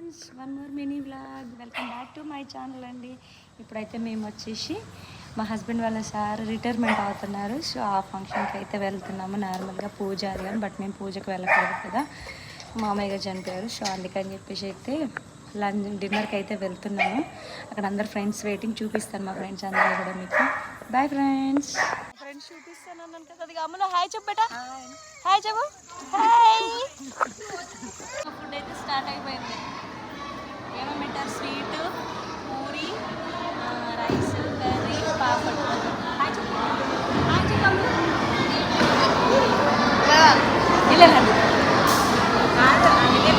Friends, one more mini vlog. Welcome back to my channel అండి. ఇప్పుడైతే మేము వచ్చేసి మా హస్బెండ్ వాళ్ళ సార్ రిటైర్మెంట్ అవుతున్నారు. సో ఆ ఫంక్షన్కి అయితే వెళ్తున్నాము. నార్మల్గా పూజ అది కానీ, బట్ మేము పూజకు వెళ్ళకూడదు కదా, మామయ్య గారు చనిపోయారు. సో అందుకని చెప్పేసి అయితే డిన్నర్కి అయితే వెళ్తున్నాము. అక్కడ అందరు ఫ్రెండ్స్ వెయిటింగ్. చూపిస్తాను మా ఫ్రెండ్స్ అందరూ కూడా మీకు. Bye friends. ఫ్రెండ్స్ చూపిస్తాను అన్నాను కదా, అది అమ్మలో హాయ్ చెప్పు బేటా. హాయ్ చెప్పు. హాయ్. ఫుడ్ అయితే స్టార్ట్ అయిపోయింది. ఏమేమి పెట్టారు? Sweet, puri, rice, curry, papad. Hi చెప్పు. హాయ్ చెప్పు. వెళ్ళండి. కాదు అందుకే